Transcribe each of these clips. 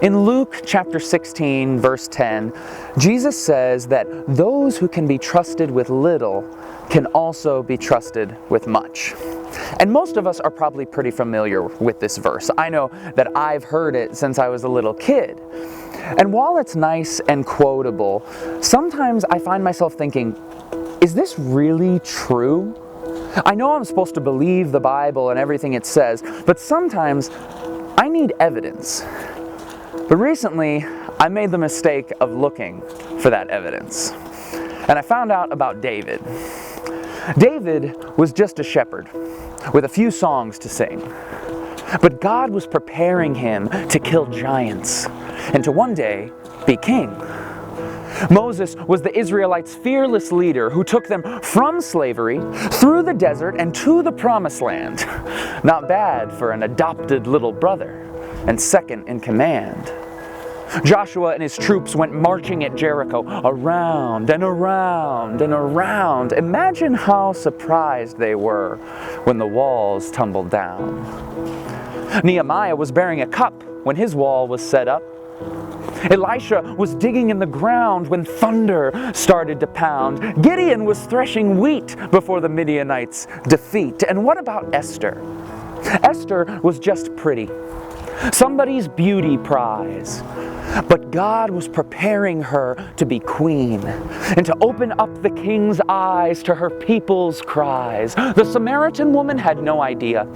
In Luke chapter 16, verse 10, Jesus says that those who can be trusted with little can also be trusted with much. And most of us are probably pretty familiar with this verse. I know that I've heard it since I was a little kid. And while it's nice and quotable, sometimes I find myself thinking, is this really true? I know I'm supposed to believe the Bible and everything it says, but sometimes I need evidence. But recently, I made the mistake of looking for that evidence. And I found out about David. David was just a shepherd with a few songs to sing. But God was preparing him to kill giants and to one day be king. Moses was the Israelites' fearless leader who took them from slavery, through the desert, and to the promised land. Not bad for an adopted little brother and second in command. Joshua and his troops went marching at Jericho, around and around and around. Imagine how surprised they were when the walls tumbled down. Nehemiah was bearing a cup when his wall was set up. Elisha was digging in the ground when thunder started to pound. Gideon was threshing wheat before the Midianites' defeat. And what about Esther? Esther was just pretty, somebody's beauty prize. But God was preparing her to be queen and to open up the king's eyes to her people's cries. The Samaritan woman had no idea,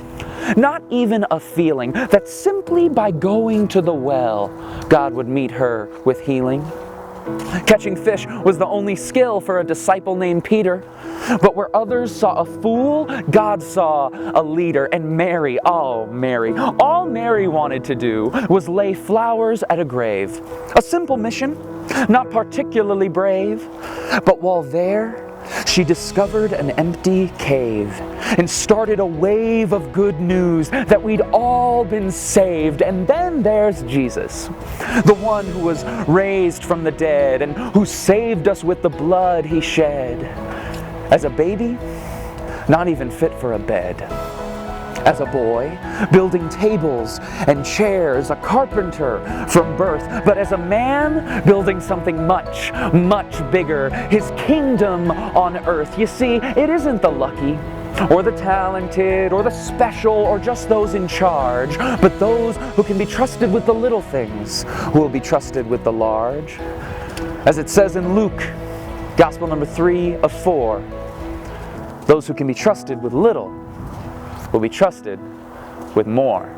not even a feeling, that simply by going to the well, God would meet her with healing. Catching fish was the only skill for a disciple named Peter. But where others saw a fool, God saw a leader. And Mary, all Mary wanted to do was lay flowers at a grave. A simple mission, not particularly brave. But while there, she discovered an empty cave and started a wave of good news that we'd all been saved. And then there's Jesus, the one who was raised from the dead and who saved us with the blood he shed. As a baby, not even fit for a bed. As a boy, building tables and chairs, a carpenter from birth. But as a man, building something much, much bigger, his kingdom on earth. You see, it isn't the lucky, or the talented, or the special, or just those in charge, but those who can be trusted with the little things who will be trusted with the large. As it says in Luke, Gospel number 3 of 4, those who can be trusted with little will be trusted with more.